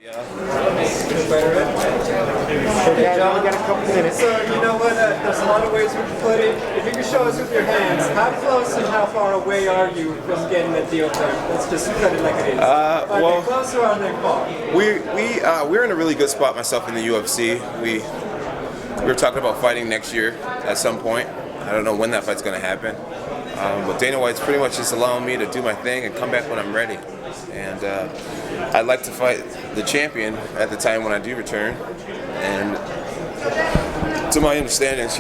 Yeah. Okay, Jon, we got a couple minutes. So, you know what? There's a lot of ways we can put it. If you can show us with your hands, how close and how far away are you from getting the deal done? Let's just cut it like it is. Are they close or are they far? We're in a really good spot. Myself in the UFC. We were talking about fighting next year at some point. I don't know when that fight's going to happen. But Dana White's pretty much just allowing me to do my thing and come back when I'm ready. And I'd like to fight the champion at the time when I do return. And to my understanding,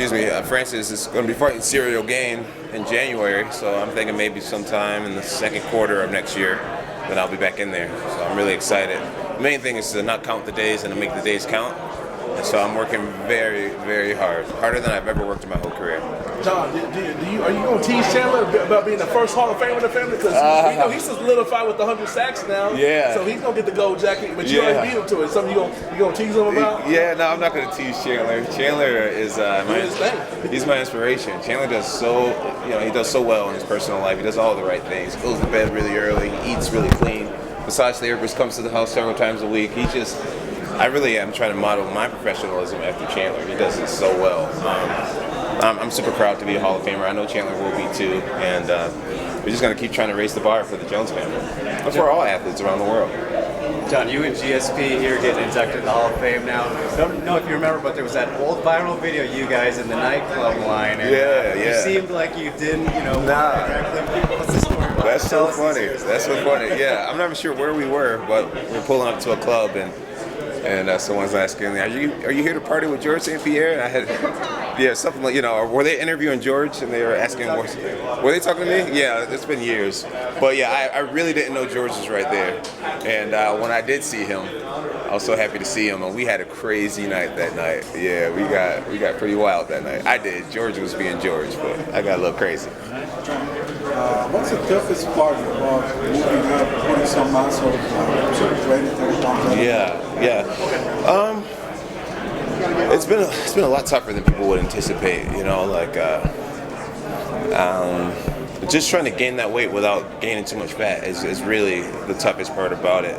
Francis is going to be fighting Cyril Gane in January. So I'm thinking maybe sometime in the second quarter of next year that I'll be back in there. So I'm really excited. The main thing is to not count the days and to make the days count. And so I'm working very, very hard, harder than I've ever worked in my whole career. Jon, are you going to tease Chandler about being the first Hall of Famer in the family? Because he's solidified with the 100 sacks now. Yeah. So he's going to get the gold jacket, but you already beat him to it. Something you going to tease him about? Yeah, no, I'm not going to tease Chandler. Chandler is he's my inspiration. Chandler does he does so well in his personal life. He does all the right things. He goes to bed really early. He eats really clean. Massage therapist comes to the house several times a week. I really am trying to model my professionalism after Chandler. He does it so well. I'm super proud to be a Hall of Famer. I know Chandler will be too, and we're just going to keep trying to raise the bar for the Jones family. That's for all athletes around the world. Jon, you and GSP here getting inducted in the Hall of Fame now. I don't know if you remember, but there was that old viral video of you guys in the nightclub line. And, You seemed like you didn't, Nah. What's the story about? That's so funny. That's so funny. Yeah, I'm not sure where we were, but we're pulling up to a club and someone's asking me, are you here to party with George St. Pierre? And I had, something like, were they interviewing George and they were asking, were they talking to me? Yeah, it's been years. But yeah, I really didn't know George was right there. And when I did see him, I was so happy to see him. And we had a crazy night that night. Yeah, we got pretty wild that night. I did. George was being George, but I got a little crazy. What's the toughest part of moving up 20-some months of training? It's been a lot tougher than people would anticipate. Just trying to gain that weight without gaining too much fat is really the toughest part about it.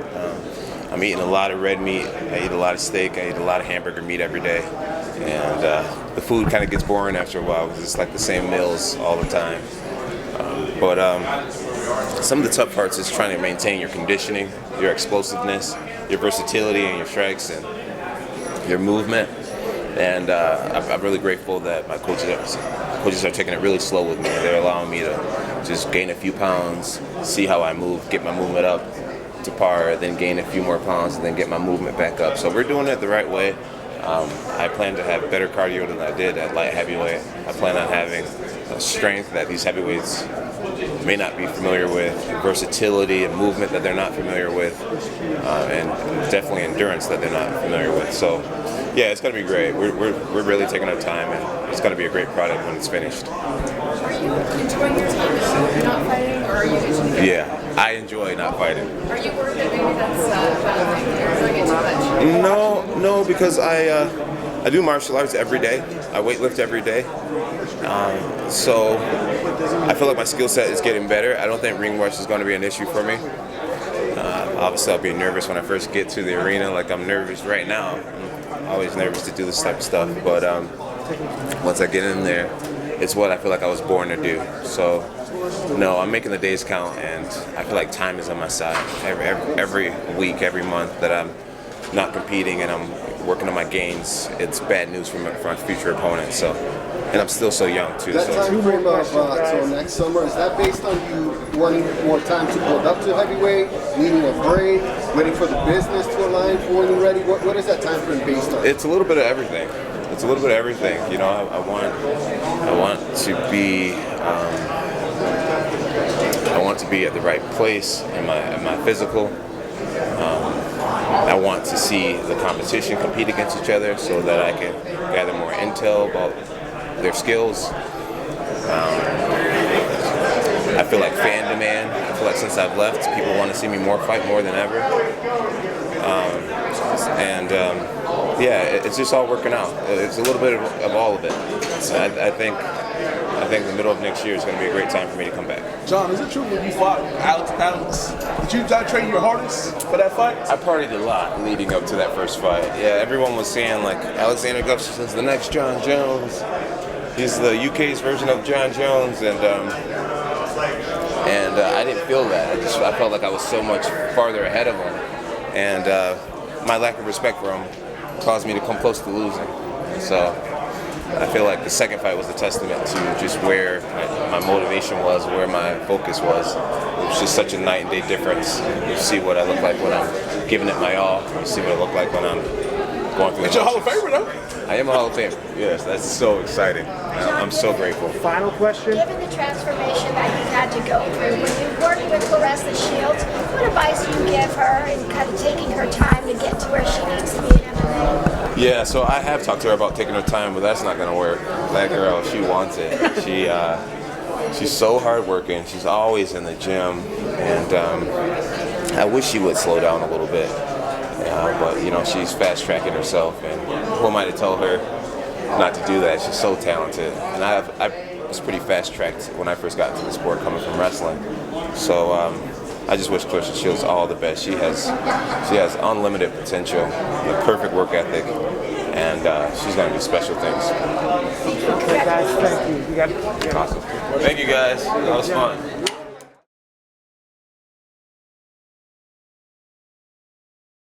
I'm eating a lot of red meat. I eat a lot of steak. I eat a lot of hamburger meat every day, and the food kind of gets boring after a while because it's like the same meals all the time. But some of the tough parts is trying to maintain your conditioning, your explosiveness, your versatility, and your strikes, and your movement. And I'm really grateful that my coaches are taking it really slow with me. They're allowing me to just gain a few pounds, see how I move, get my movement up to par, then gain a few more pounds, and then get my movement back up. So we're doing it the right way. I plan to have better cardio than I did at light heavyweight. I plan on having strength that these heavyweights may not be familiar with, versatility and movement that they're not familiar with, and definitely endurance that they're not familiar with. So, yeah, it's going to be great. We're really taking our time, and it's going to be a great product when it's finished. Are you enjoying your time not fighting, or are you enjoying it? Yeah, I enjoy not fighting. Are you worried that maybe that's doing it too much? No, because I do martial arts every day. I weightlift every day. So I feel like my skill set is getting better. I don't think ring rust is going to be an issue for me. Obviously, I'll be nervous when I first get to the arena, like I'm nervous right now. I'm always nervous to do this type of stuff, but once I get in there, it's what I feel like I was born to do. So, no, I'm making the days count, and I feel like time is on my side. Every week, every month that I'm not competing and I'm working on my gains, it's bad news for my future opponents. So, and I'm still so young too. That time frame of so next summer, is that based on you wanting more time to build up to heavyweight, needing a break, waiting for the business to align for when you're ready? What is that time frame based on? It's a little bit of everything. I want to be at the right place in my physical. I want to see the competition compete against each other so that I can gather more intel about their skills. I feel like fan demand. I feel like since I've left, people want to see me fight more than ever. It's just all working out. It's a little bit of all of it. I think think the middle of next year is going to be a great time for me to come back. Jon, is it true when you fought Alex, did you not train your hardest for that fight? I partied a lot leading up to that first fight. Yeah, everyone was saying like Alexander Gustafsson's the next Jon Jones. He's the UK's version of Jon Jones, and I didn't feel that. I felt like I was so much farther ahead of him, and my lack of respect for him caused me to come close to losing. So I feel like the second fight was a testament to just where my motivation was, where my focus was. It was just such a night and day difference. You see what I look like when I'm giving it my all. You see what I look like when I'm going through. But you're a Hall of Famer, though. I am a Hall of Famer. Yes, that's so exciting. I'm so grateful. Final question. Given the transformation that you've had to go through, when you work with Claressa Shields, what advice do you give her in kind of taking her time to get to where she needs to be in MMA? Yeah, so I have talked to her about taking her time, but that's not going to work. That girl, she wants it. She's so hardworking. She's always in the gym, and I wish she would slow down a little bit. But you know, she's fast tracking herself, and who am I to tell her not to do that? She's so talented, and I was pretty fast tracked when I first got into the sport, coming from wrestling. So I just wish Claressa Shields all the best. She has unlimited potential, the perfect work ethic, and she's going to do special things. Okay, guys, thank you. Awesome. Thank you, guys. That was fun.